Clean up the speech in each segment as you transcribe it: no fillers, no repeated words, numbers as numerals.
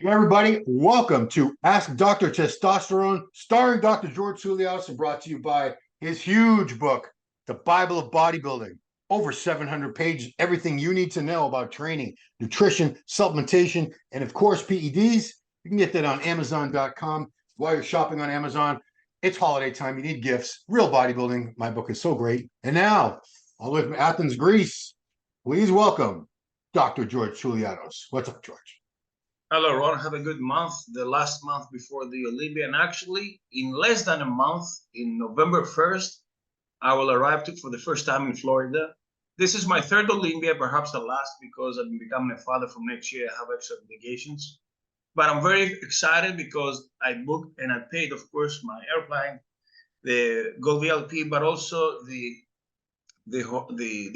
Hey everybody, welcome to Ask Dr. Testosterone, starring Dr. George Soulios and brought to you by his huge book, The Bible of Bodybuilding. Over 700 pages, everything you need to know about training, nutrition, supplementation, and of course, PEDs. You can get that on Amazon.com. While you're shopping on Amazon, it's holiday time. You need gifts. Real bodybuilding. My book is so great. And now, all the way from Athens, Greece, please welcome Dr. George Soulios. What's up, George? Hello, Ron. Have a good month. The last month before the Olympia. And actually, in less than a month, in November 1st, I will arrive for the first time in Florida. This is my third Olympia, perhaps the last, because I'm becoming a father from next year. I have extra obligations. But I'm very excited because I booked and I paid, of course, my airplane, the Gold VIP, but also the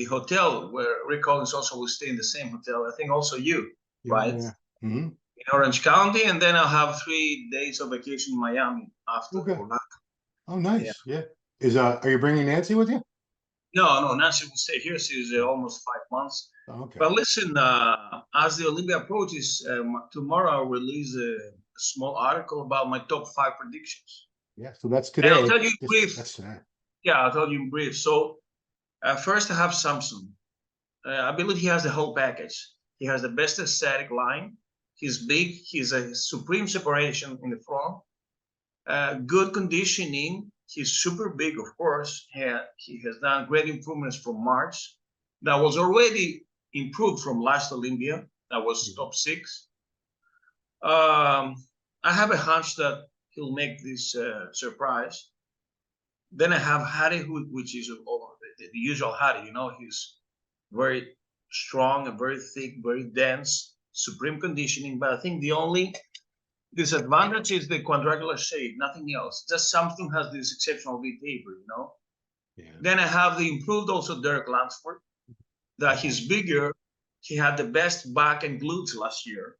hotel where Rick Collins also will stay in the same hotel. I think also you, right? Yeah. Mm-hmm. In Orange County, and then I'll have 3 days of vacation in Miami after. Okay. Oh, nice. Yeah. Are you bringing Nancy with you? No, Nancy will stay here. She's almost 5 months. Oh, okay. But listen, as the Olympia approaches, tomorrow I'll release a small article about my top 5 predictions. Yeah. So that's today. And I'll tell you in brief. That's today. Yeah, I'll tell you in brief. So first I have Samson. I believe he has the whole package. He has the best aesthetic line. He's big. He's a supreme separation in the front. Good conditioning. He's super big, of course. He has done great improvements from March. That was already improved from last Olympia. That was top 6. I have a hunch that he'll make this surprise. Then I have Hari, which is the usual Hari. You know, he's very strong and very thick, very dense. Supreme conditioning, but I think the only disadvantage is the quadrangular shape, nothing else. Just something has this exceptional V taper, you know. Yeah. Then I have the improved also Derek Lansford, that he's bigger. He had the best back and glutes last year,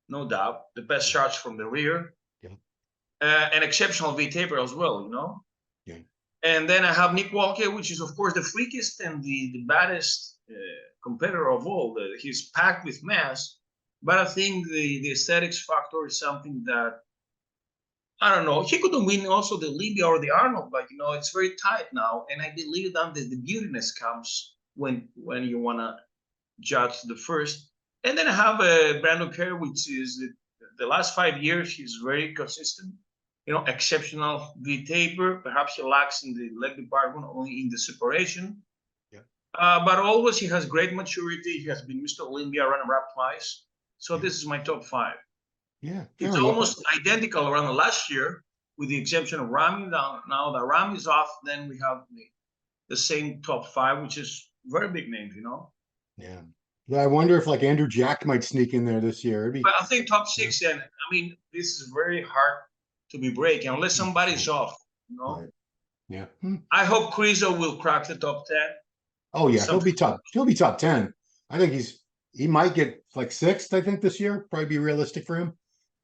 no doubt. The best shots from the rear, an exceptional V taper as well, you know. Yeah. And then I have Nick Walker, which is of course the freakiest and the baddest competitor of all. He's packed with mass. But I think the aesthetics factor is something that, I don't know, he couldn't win also the Olympia or the Arnold, but, you know, it's very tight now. And I believe that the beautiness comes when you want to judge the first. And then I have Brandon Kerr, which is the last 5 years, he's very consistent. You know, exceptional V-taper. Perhaps he lacks in the leg department, only in the separation. Yeah. But always he has great maturity. He has been Mr. Olympia runner-up twice. So this is my top 5. Yeah, it's almost identical around the last year, with the exception of Rami. Now that Rami is off, then we have the same top 5, which is very big names, you know. Yeah. I wonder if like Andrew Jack might sneak in there this year. But I think top 6, and I mean, this is very hard to be breaking unless somebody's off, you know. Right. Yeah. I hope Krizo will crack the top 10. Oh yeah, he'll be top 10. I think he might get like 6th, I think, this year. Probably be realistic for him.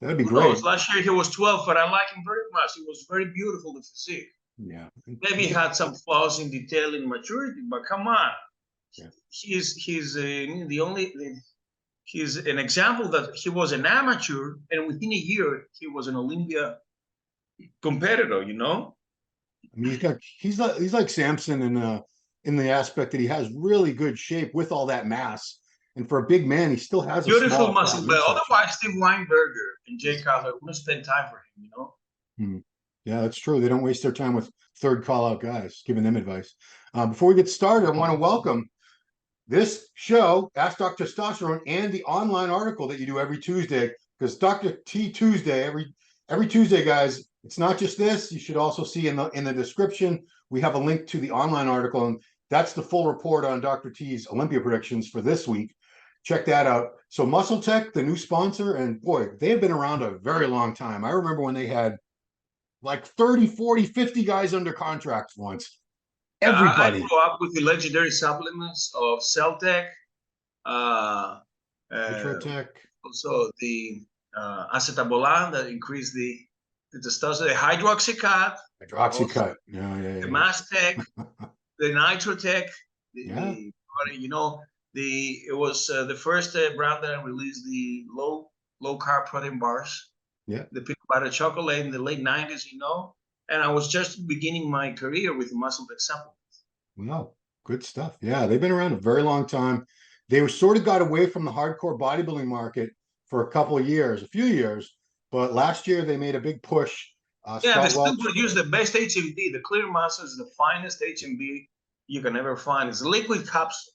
That'd be great. Last year he was 12th, but I like him very much. He was very beautiful, the physique. Yeah. Maybe he had some flaws in detail and maturity, but come on. Yeah. He's an example that he was an amateur, and within a year he was an Olympia competitor, you know? I mean, he's like Samson in the aspect that he has really good shape with all that mass. And for a big man, he still has a beautiful muscle. But otherwise, Steve Weinberger and Jay Cutler want to spend time for him, you know? Yeah, that's true. They don't waste their time with third call-out guys, giving them advice. Before we get started, I want to welcome this show, Ask Dr. Testosterone, and the online article that you do every Tuesday. Because Dr. T Tuesday, every Tuesday, guys, it's not just this. You should also see in the description, we have a link to the online article, and that's the full report on Dr. T's Olympia predictions for this week. Check that out. So MuscleTech, the new sponsor, and boy, they have been around a very long time. I remember when they had like 30, 40, 50 guys under contract once. Everybody. I grew up with the legendary supplements of Celtech, also the acetabolan that increased the testosterone, the hydroxycut, the MasTech, the Nitrotech, you know, it was the first brand that released the low low-carb protein bars, Yeah. the peanut butter chocolate in the late 90s, and I was just beginning my career with MuscleTech supplements. Wow, good stuff. Yeah, they've been around a very long time. They were sort of got away from the hardcore bodybuilding market for a couple of years, a few years, but last year they made a big push. Yeah, they Scott still Welch, produce the best HMB. The clear muscle is the finest HMB you can ever find. It's a liquid capsule.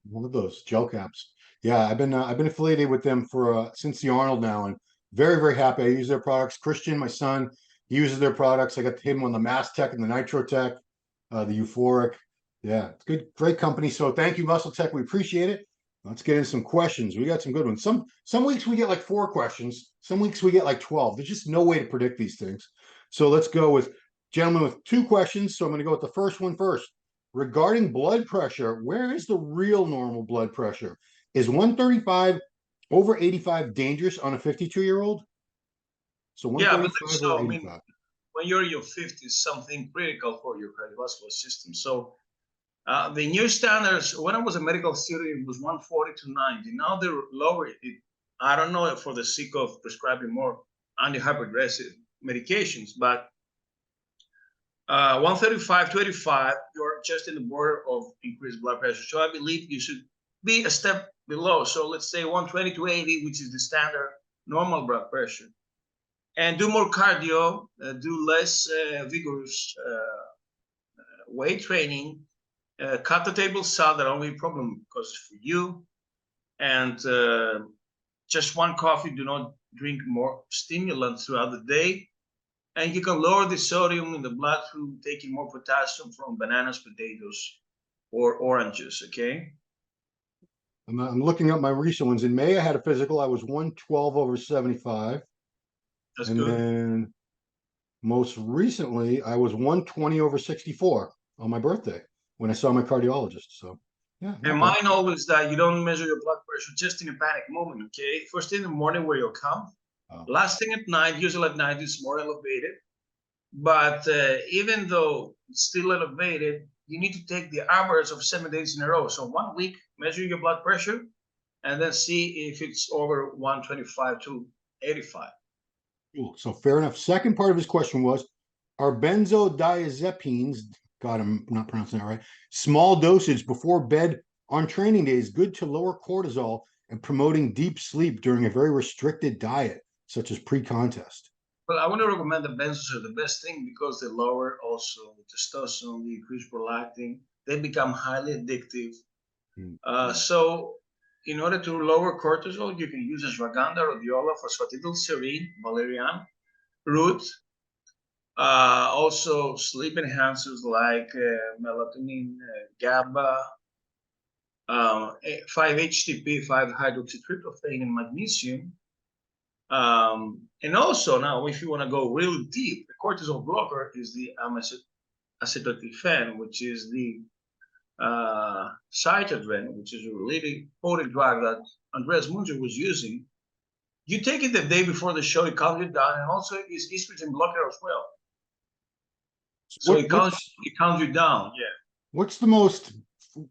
one of those gel caps. Yeah, I've been affiliated with them for since the Arnold now, and very very happy. I use their products. Christian, my son, he uses their products. I got him on the Mass Tech and the Nitro Tech, the Euphoric. Yeah, it's good, great company. So thank you, MuscleTech. We appreciate it. Let's get into some questions. We got some good ones. Some weeks we get like 4 questions. Some weeks we get like 12. There's just no way to predict these things. So let's go with gentlemen with 2 questions. So I'm going to go with the first one first. Regarding blood pressure, where is the real normal blood pressure? Is 135 over 85 dangerous on a 52-year-old? So Yeah, I believe 135 so. over I mean, 85. when you're in your 50s, something critical for your cardiovascular system. So the new standards, when I was a medical student, it was 140 to 90. Now they're lower it. I don't know for the sake of prescribing more antihypertensive medications, but 135 to 85, you're just in the border of increased blood pressure. So I believe you should be a step below. So let's say 120 to 80, which is the standard normal blood pressure. And do more cardio, do less vigorous weight training, cut the table salt. That won't be a problem because it's for you. And just 1 coffee. Do not drink more stimulants throughout the day. And you can lower the sodium in the blood through taking more potassium from bananas, potatoes, or oranges, okay? I'm looking up my recent ones. In May, I had a physical. I was 112 over 75. That's And good. then most recently, I was 120 over 64 on my birthday when I saw my cardiologist. So, yeah. And not bad. mine always that you don't measure your blood pressure just in a panic moment, okay? First thing in the morning where you'll come. Oh. Last thing at night, usually at night, it's more elevated. But even though it's still elevated, you need to take the average of 7 days in a row. So 1 week, measure your blood pressure, and then see if it's over 125 to 85. Cool. So fair enough. Second part of his question was, are benzodiazepines, God, I'm not pronouncing that right, small dosage before bed on training days good to lower cortisol and promoting deep sleep during a very restricted diet, such as pre-contest? Well, I want to recommend the benzos are the best thing because they lower also testosterone, they increase prolactin, they become highly addictive. So in order to lower cortisol, you can use ashwagandha, rhodiola, phosphatidylserine, valerian, root. Also sleep enhancers like melatonin, GABA, 5-HTP, 5-hydroxytryptophan, and magnesium. And also now, if you want to go really deep, the cortisol blocker is the acetotefen, which is the cytadren, which is a really potent drug that Andreas Munzer was using. You take it the day before the show, it calms you down, and also is estrogen blocker as well. So it calms you down. Yeah. What's the most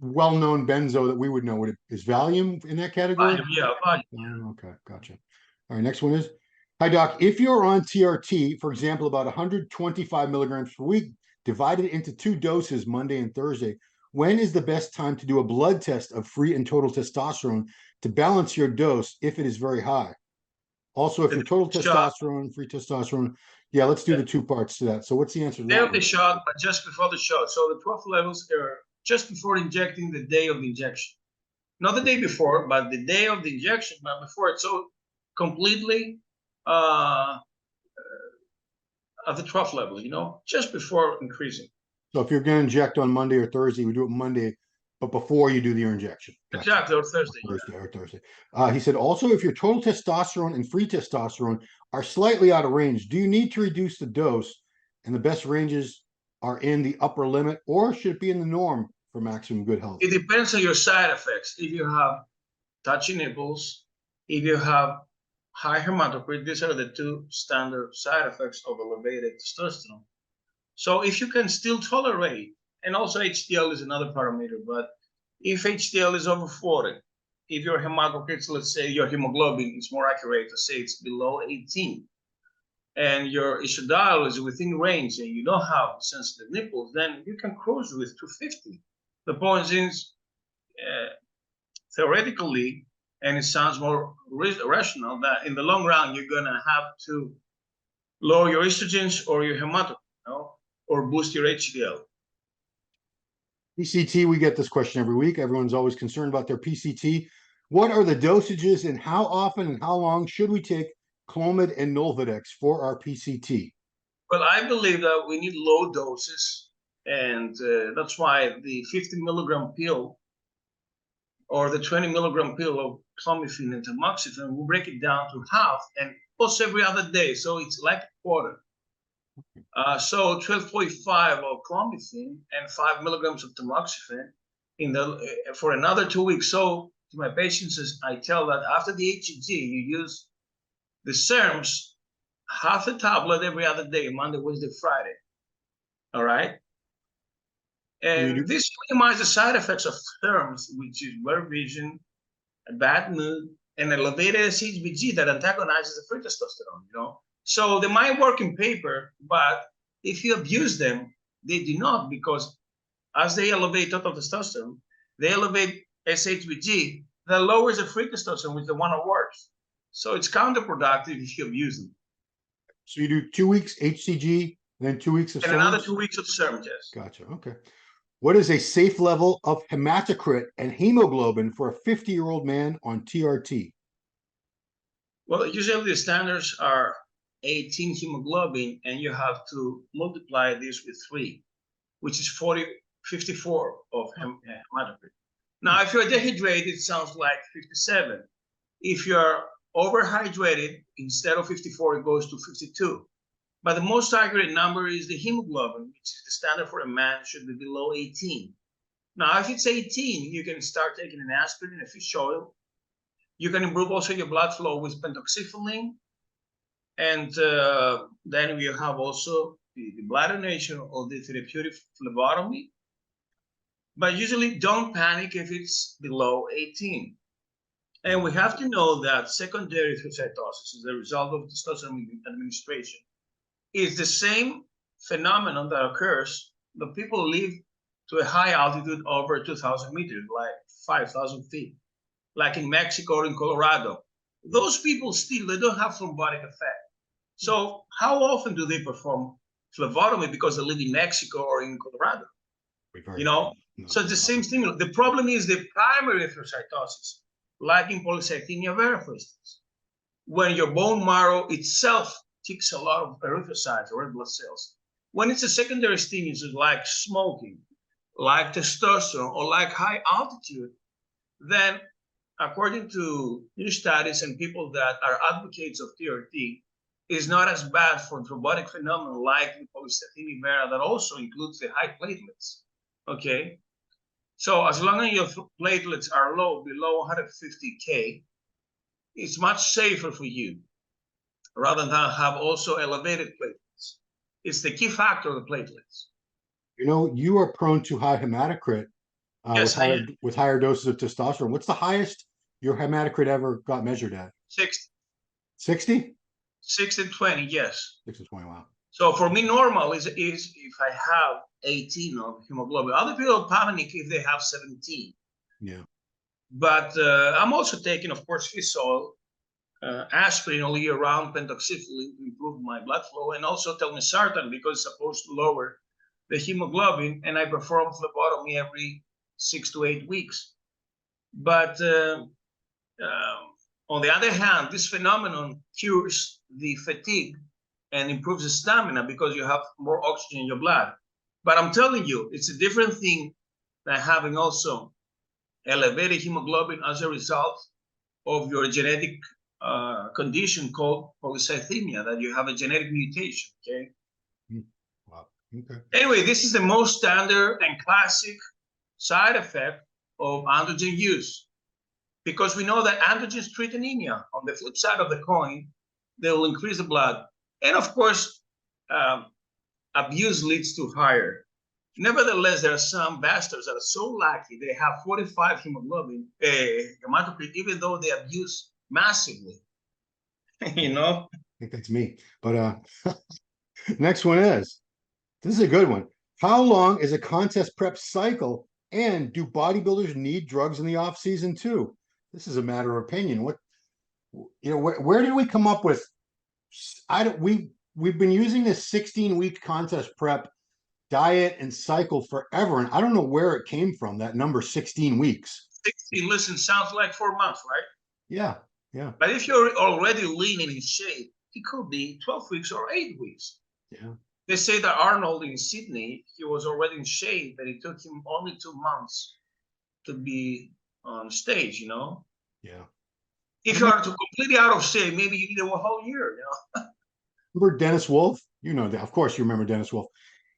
well-known benzo that we would know? Is Valium in that category? Valium, yeah, Valium. Oh, okay, gotcha. All right, next one is, hi doc, if you're on TRT, for example, about 125 milligrams per week, divided into 2 doses Monday and Thursday, when is the best time to do a blood test of free and total testosterone to balance your dose if it is very high? Also, if your total testosterone, free testosterone, yeah, let's do the 2 parts to that. So what's the answer to that? Day of the shot, but just before the shot. So the trough levels are just before injecting, the day of the injection. Not the day before, but the day of the injection, but before it. So completely at the trough level, just before increasing. So if you're going to inject on Monday or Thursday, we do it Monday, but before you do your injection. Gotcha. Exactly, or Thursday. Or Thursday. He said, also, if your total testosterone and free testosterone are slightly out of range, do you need to reduce the dose? And the best ranges are in the upper limit, or should it be in the norm for maximum good health? It depends on your side effects. If you have touchy nipples, if you have high hematocrit, these are the 2 standard side effects of elevated testosterone. So if you can still tolerate, and also HDL is another parameter, but if HDL is over 40, if your hematocrit, let's say your hemoglobin, it's more accurate to say it's below 18, and your estradiol is within range, and you don't have sensitive nipples, then you can cruise with 250. The point is, theoretically, and it sounds more rational, that in the long run, you're going to have to lower your estrogens or your hematocrit, or boost your HDL. PCT, we get this question every week. Everyone's always concerned about their PCT. What are the dosages and how often and how long should we take clomid and nolvadex for our PCT? Well, I believe that we need low doses, and that's why the 50 milligram pill or the 20 milligram pill of clomiphene and tamoxifen, we'll break it down to half and post every other day. So it's like a quarter. So 12.5 of clomiphene and 5 milligrams of tamoxifen for another 2 weeks. So to my patients, I tell that after the HCG, you use the serums, half a tablet every other day, Monday, Wednesday, Friday. All right. And this minimizes the side effects of serums, which is blurred vision, a bad mood, and elevated HCG that antagonizes the free testosterone, So they might work in paper, but if you abuse them, they do not, because as they elevate total testosterone, they elevate SHBG that lowers the free testosterone, which is the one that works. So it's counterproductive if you abuse them. So you do 2 weeks HCG, then 2 weeks of and serums? another 2 weeks of serum, yes. Gotcha. Okay. What is a safe level of hematocrit and hemoglobin for a 50-year-old man on TRT? Well, usually the standards are 18 hemoglobin, and you have to multiply this with 3, which is 54 of hematocrit. Now, if you're dehydrated, it sounds like 57. If you're overhydrated, instead of 54, it goes to 52. But the most accurate number is the hemoglobin, which is the standard for a man, should be below 18. Now, if it's 18, you can start taking an aspirin and a fish oil. You can improve also your blood flow with pentoxifylline. And then we have also the blood donation or the therapeutic phlebotomy. But usually don't panic if it's below 18. And we have to know that secondary erythrocytosis is a result of testosterone administration. It's the same phenomenon that occurs when people live to a high altitude over 2,000 meters, like 5,000 feet, like in Mexico or in Colorado. Those people still, they don't have thrombotic effect. So how often do they perform phlebotomy because they live in Mexico or in Colorado? So it's the same stimulus. The problem is the primary erythrocytosis, like in polycythemia vera, for instance, when your bone marrow itself takes a lot of erythrocytes or red blood cells. When it's a secondary stimulus, like smoking, like testosterone, or like high altitude, then according to new studies and people that are advocates of TRT, is not as bad for thrombotic phenomena like the polycythemia vera that also includes the high platelets. Okay, so as long as your platelets are low, below 150 K, it's much safer for you rather than have also elevated platelets. It's the key factor of the platelets. You are prone to high hematocrit Yes, with higher doses of testosterone. What's the highest your hematocrit ever got measured at? 60. 60? 6 and 20, yes. 6 and 20, wow. So for me, normal is if I have 18 of hemoglobin. Other people panic if they have 17. Yeah. But I'm also taking, of course, fish oil, aspirin all year round, pentoxifylline to improve my blood flow, and also telmisartan because it's supposed to lower the hemoglobin, and I perform phlebotomy every 6 to 8 weeks. But on the other hand, this phenomenon cures the fatigue and improves the stamina because you have more oxygen in your blood. But I'm telling you, it's a different thing than having also elevated hemoglobin as a result of your genetic condition called polycythemia, that you have a genetic mutation, okay? Wow, okay. Anyway, this is the most standard and classic side effect of androgen use, because we know that androgens treat anemia. On the flip side of the coin, they will increase the blood. And of course, abuse leads to higher Nevertheless, there are some bastards that are so lucky they have 45 hemoglobin, hematocrit, even though they abuse massively. You know? I think that's me. But next one is, this is a good one. How long is a contest prep cycle, and do bodybuilders need drugs in the off season too? This is a matter of opinion. What, where did we come up with? We've been using this 16-week contest prep diet and cycle forever, and I don't know where it came from, that number 16 weeks. 16, listen, sounds like 4 months, right? Yeah, yeah. But if you're already lean and in shape, it could be 12 weeks or 8 weeks. Yeah. They say that Arnold in Sydney, he was already in shape, and it took him only 2 months to be on stage, you know? Yeah. If you are completely out of shape, maybe you need a whole year, you know? Remember Dennis Wolf? You know, of course you remember Dennis Wolf.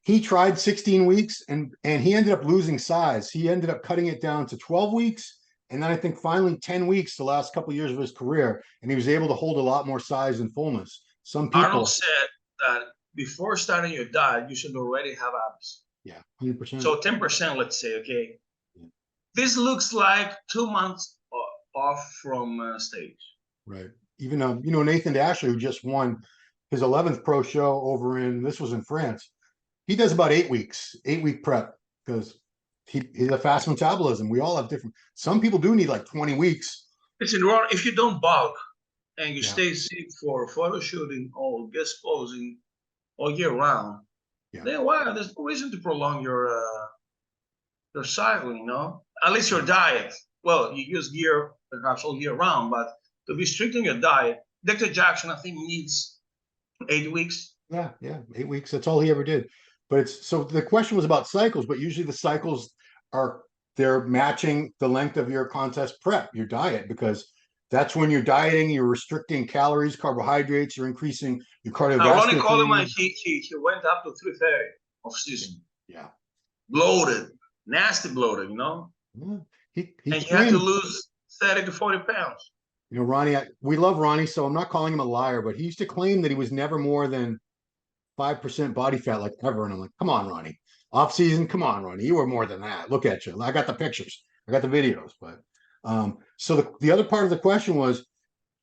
He tried 16 weeks and he ended up losing size. He ended up cutting it down to 12 weeks. And then I think finally 10 weeks the last couple of years of his career. And he was able to hold a lot more size and fullness. Some people. Arnold said that before starting your diet, you should already have abs. Yeah, 100%. So 10%, let's say, okay? Yeah. This looks like 2 months off from stage. Right. Even, Nathan Dasher, who just won his 11th pro show over this was in France. He does about 8 weeks, 8-week prep, because he's a fast metabolism. We all have different. Some people do need like 20 weeks. Listen, if you don't bulk and you stay sick for photo shooting or guest posing all year round, then there's no reason to prolong your cycling, you know? At least your diet. Well, you use gear perhaps all year round, but to be strict on your diet, Dr. Jackson, I think, needs 8 weeks. Yeah, 8 weeks. That's all he ever did. But so the question was about cycles, but usually the cycles they're matching the length of your contest prep, your diet, because that's when you're dieting, you're restricting calories, carbohydrates, you're increasing your cardiovascular. Ronnie Coleman, he went up to 330 off season. Yeah. Bloated, nasty bloated, you know? Yeah. He had to lose 30 to 40 pounds. You know, Ronnie, we love Ronnie, so I'm not calling him a liar, but he used to claim that he was never more than 5% body fat, like ever. And I'm like, come on, Ronnie. Off season, come on, Ronnie. You were more than that. Look at you. I got the pictures. I got the videos. But so the other part of the question was,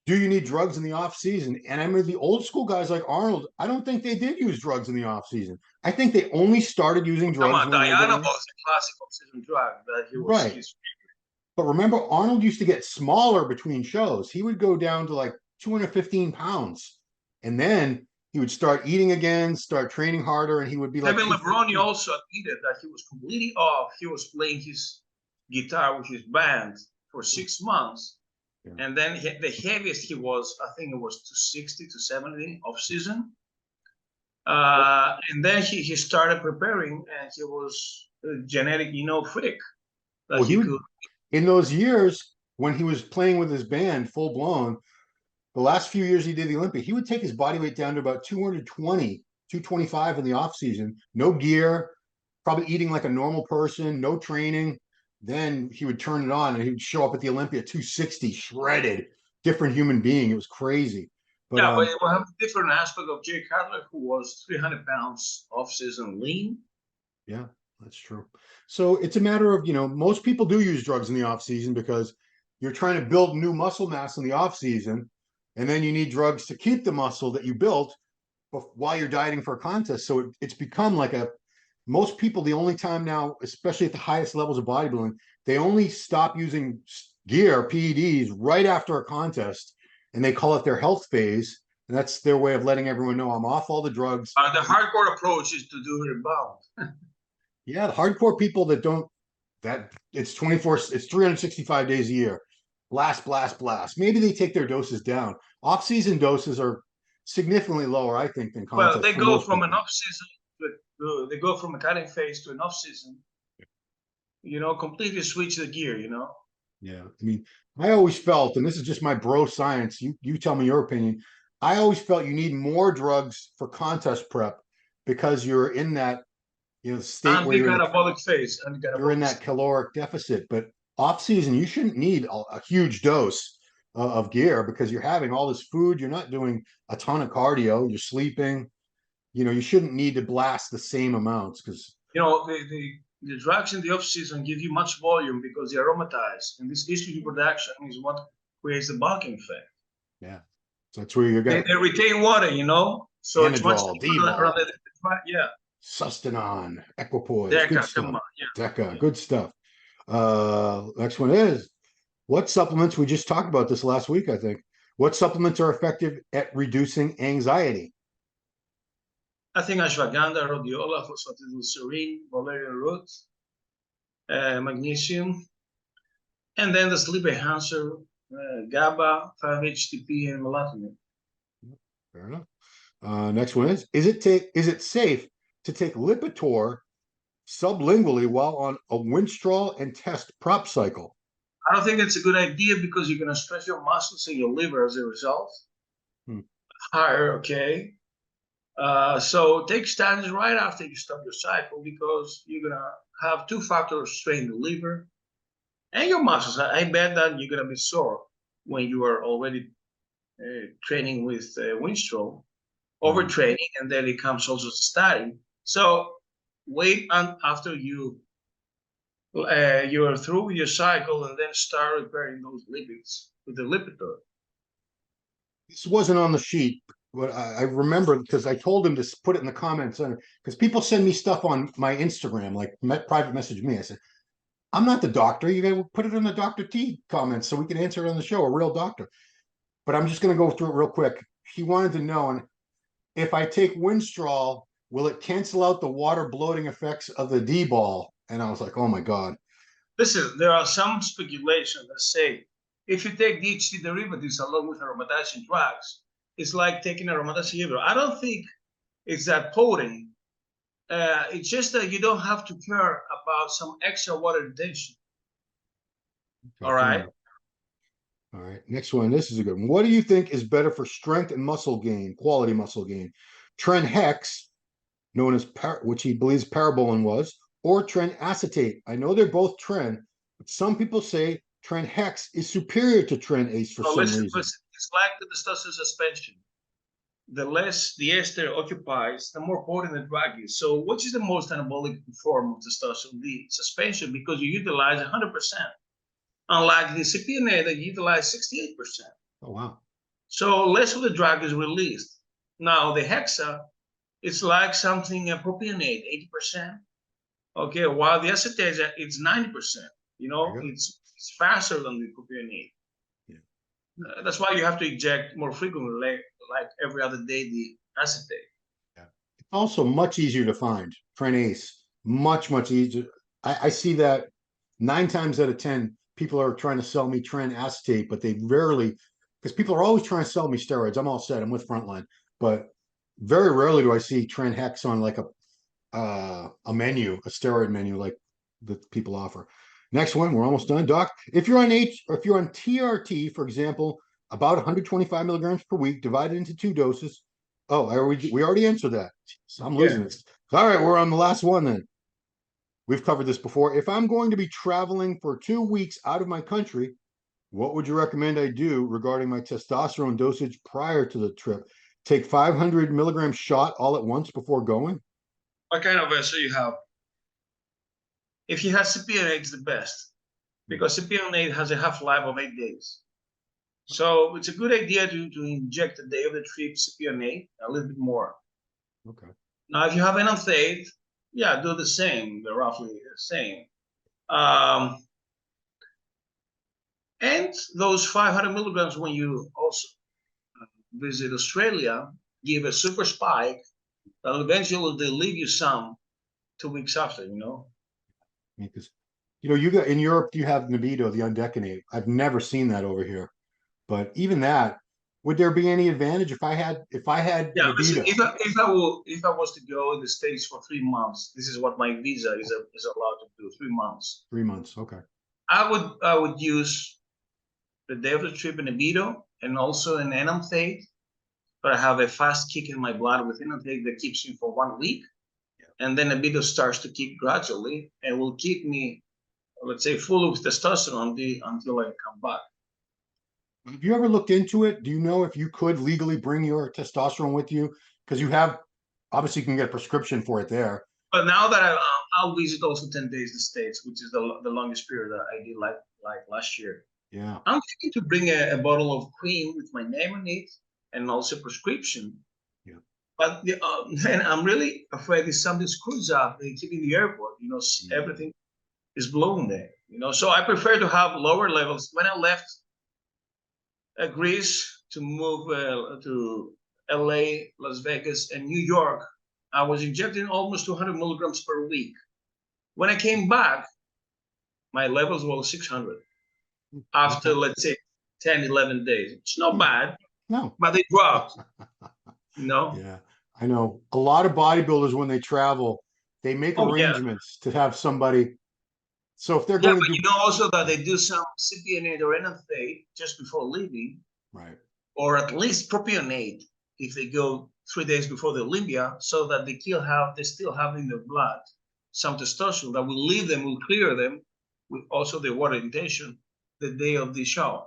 do you need drugs in the off season? And I remember the old school guys like Arnold, I don't think they did use drugs in the off season. I think they only started using drugs. Come on, Diana was a classic off season drug that he was right. But remember, Arnold used to get smaller between shows. He would go down to like 215 pounds. And then he would start eating again, start training harder, and he would be like. Kevin Lebroni also admitted that he was completely off. He was playing his guitar with his band for 6 months. Yeah. And then the heaviest he was, I think it was 260 to 70 off season. And then he started preparing, and he was a genetic, freak. Well, in those years when he was playing with his band full blown, the last few years he did the Olympia, he would take his body weight down to about 220, 225 in the off season, no gear, probably eating like a normal person, no training. Then he would turn it on and he would show up at the Olympia 260, shredded, different human being. It was crazy. But it will have a different aspect of Jay Cutler, who was 300 pounds off season lean. Yeah, that's true. So it's a matter of, most people do use drugs in the off season because you're trying to build new muscle mass in the off season. And then you need drugs to keep the muscle that you built while you're dieting for a contest. So it's become like most people, the only time now, especially at the highest levels of bodybuilding, they only stop using gear, PEDs, right after a contest. And they call it their health phase. And that's their way of letting everyone know I'm off all the drugs. The hardcore approach is to do it in bound. Yeah, the hardcore people it's 365 days a year. Blast, blast, blast. Maybe they take their doses down. Off-season doses are significantly lower, I think, than contest. Well, they go from an off-season, they go from a cutting phase to an off-season. Completely switch the gear. Yeah, I mean, I always felt, and this is just my bro science. You tell me your opinion. I always felt you need more drugs for contest prep because you're in that state where you're in that caloric deficit, but off season, you shouldn't need a huge dose of gear because you're having all this food. You're not doing a ton of cardio. You're sleeping. You shouldn't need to blast the same amounts because You know, the drugs in the off-season give you much volume because they aromatize, and this estrogen production is what creates the bulking effect. Yeah. So that's where you got They retain water, you know, so it's much Anadrol, cheaper D-bol, rather than, yeah. Sustanon, Equipoise, good Deca, come stuff. on, yeah. Deca, good stuff. Next one is what supplements, we just talked about this last week, I think. What supplements are effective at reducing anxiety? I think ashwagandha, rhodiola, phosphatidylserine, valerian root, magnesium, and then the sleep enhancer, GABA, 5-HTP, and melatonin. Fair enough. Next one is it safe to take Lipitor sublingually while on a winstrol and test prop cycle? I don't think it's a good idea because you're going to stress your muscles and your liver as a result. Higher, okay. So take statins right after you stop your cycle because you're going to have two factors strain the liver and your muscles. I bet that you're going to be sore when you are already training with winstrol, overtraining, and then it comes also to statin. So wait after you are through your cycle and then start repairing those lipids with the Lipitor. This wasn't on the sheet, but I remember because I told him to put it in the comment center because people send me stuff on my Instagram, like private message me. I said, I'm not the doctor. You got to put it in the Dr. T comments so we can answer it on the show, a real doctor. But I'm just going to go through it real quick. He wanted to know, and if I take winstrol, will it cancel out the water bloating effects of the D-bol? And I was like, oh my God. Listen, there are some speculations that say if you take DHT derivatives along with aromatizing drugs, it's like taking aromatizing inhibitor. I don't think it's that potent. It's just that you don't have to care about some extra water retention. Okay, all right. All right. Next one. This is a good one. What do you think is better for strength and muscle gain, quality muscle gain? Tren Hex, known as which he believes parabolan was, or Tren acetate? I know they're both Tren, but some people say Tren Hex is superior to Tren Ace for some reason. Listen, it's like the testosterone suspension. The less the ester occupies, the more potent the drug is. So which is the most anabolic form of testosterone? The suspension, because you utilize 100%. Unlike the CPNA that you utilize 68%. Oh, wow. So less of the drug is released. Now the hexa, it's like something propionate, 80%. Okay, while the acetate, it's 90%. You know, it's faster than the propionate. Yeah. That's why you have to inject more frequently, like every other day, the acetate. Yeah. It's also much easier to find. Tren Ace, much easier. I see that 9 times out of 10, people are trying to sell me Tren acetate, but they rarely, because people are always trying to sell me steroids. I'm all set. I'm with Frontline, but very rarely do I see Tren Hex on like a menu, a steroid menu like that people offer. Next one, we're almost done, Doc. If you're on TRT, for example, about 125 milligrams per week, divided into 2 doses. Oh, we already answered that. So I'm losing this. All right, we're on the last one then. We've covered this before. If I'm going to be traveling for 2 weeks out of my country, what would you recommend I do regarding my testosterone dosage prior to the trip? Take 500 milligram shot all at once before going? What kind of vessel you have? If you have CPNA, it's the best because CPNA has a half-life of 8 days. So it's a good idea to inject the day of the trip CPNA a little bit more. Okay. Now, if you have enanthate, yeah, do the same. They're roughly the same. And those 500 milligrams when you also visit Australia, give a super spike that eventually they'll leave you some 2 weeks after, you know? Because, you got in Europe, you have Nebido, the undecanate. I've never seen that over here. But even that, would there be any advantage if I had Yeah, listen, Nebido? if I was to go in the States for 3 months, this is what my visa is allowed to do, 3 months. 3 months, okay. I would use the day of the trip in Nebido and also an enanthate, but I have a fast kick in my blood with enanthate that keeps me for 1 week. And then Nebido starts to kick gradually and will keep me, let's say, full of testosterone until I come back. Have you ever looked into it? Do you know if you could legally bring your testosterone with you? Because you have, obviously you can get a prescription for it there. But now that I'll visit also 10 days the States, which is the longest period that I did like last year. Yeah. I'm thinking to bring a bottle of cream with my name on it and also prescription. Yeah. But and I'm really afraid if something screws up, they keep in the airport, everything is blown there, So I prefer to have lower levels. When I left Greece to move to LA, Las Vegas, and New York, I was injecting almost 200 milligrams per week. When I came back, my levels were 600 after, let's say, 10, 11 days. It's not bad, No, but they dropped, Yeah, I know a lot of bodybuilders when they travel, they make arrangements to have somebody. So if they're going to do, also that they do some cypionate or enanthate just before leaving, right, or at least propionate if they go 3 days before the Olympia, so that they still have in their blood some testosterone that will leave them, will clear them with also the water intention the day of the show.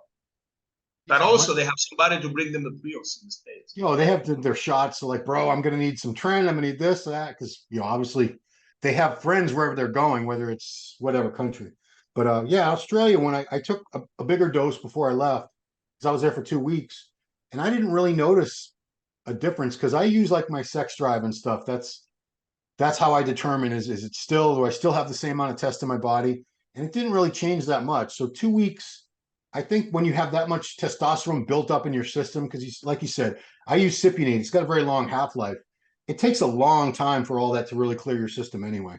But also they have somebody to bring them the pills in the States. They have their shots. So like, bro, I'm going to need some Tren. I'm going to need this, that, because obviously they have friends wherever they're going, whether it's whatever country. But yeah, Australia, when I took a bigger dose before I left, because I was there for 2 weeks, and I didn't really notice a difference because I use like my sex drive and stuff. That's how I determine do I still have the same amount of test in my body? And it didn't really change that much. So 2 weeks, I think when you have that much testosterone built up in your system, because like you said, I use cypionate. It's got a very long half-life. It takes a long time for all that to really clear your system anyway.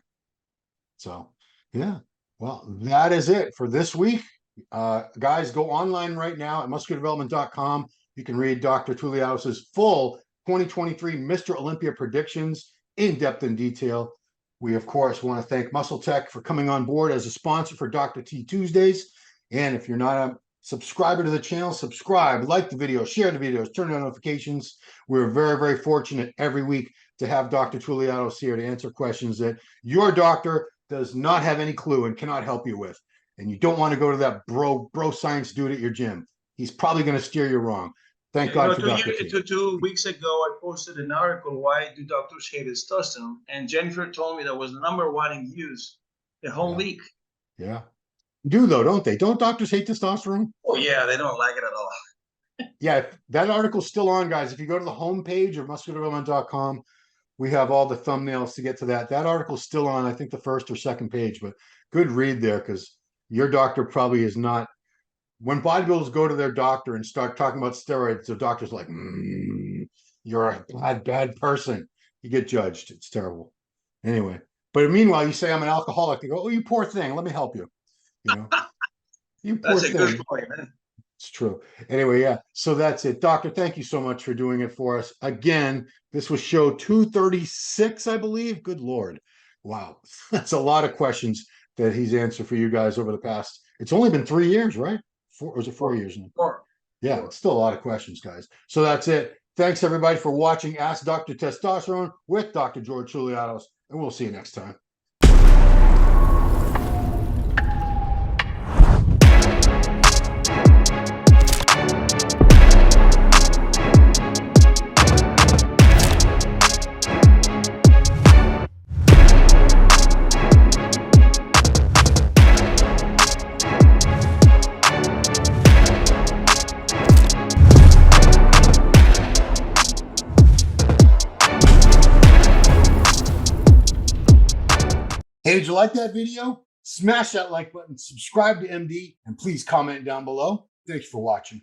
So yeah, well, that is it for this week. Guys, go online right now at musculardevelopment.com. You can read Dr. Tuliados's full 2023 Mr. Olympia predictions in depth and detail. We, of course, want to thank MuscleTech for coming on board as a sponsor for Dr. T Tuesdays. And if you're not a subscriber to the channel, subscribe, like the video, share the videos, turn on notifications. We're very, very fortunate every week to have Dr. Tuliados here to answer questions that your doctor does not have any clue and cannot help you with. And you don't want to go to that bro science dude at your gym. He's probably going to steer you wrong. Thank God for Dr. T. 2 weeks ago, I posted an article, Why Do Doctors Hate Testosterone? And Jennifer told me that was #1 in use the whole week. Yeah. Do though, don't they? Don't doctors hate testosterone? Oh, yeah, they don't like it at all. Yeah, that article's still on, guys. If you go to the homepage of musculardevelopment.com, we have all the thumbnails to get to that. That article's still on, I think, the first or second page, but good read there because your doctor probably is not. When bodybuilders go to their doctor and start talking about steroids, the doctor's like, you're a bad person. You get judged. It's terrible. Anyway, but meanwhile, you say I'm an alcoholic. They go, oh, you poor thing. Let me help you. You poor thing. That's a good point, man. It's true. Anyway, yeah. So that's it. Doctor, thank you so much for doing it for us. Again, this was show 236, I believe. Good Lord. Wow. That's a lot of questions that he's answered for you guys over the past. It's only been 3 years, right? Or was it 4 years now? 4. Yeah, it's still a lot of questions, guys. So that's it. Thanks, everybody, for watching Ask Dr. Testosterone with Dr. George Tuliados, and we'll see you next time. Hey, did you like that video? Smash that like button, subscribe to MD, and please comment down below. Thanks for watching.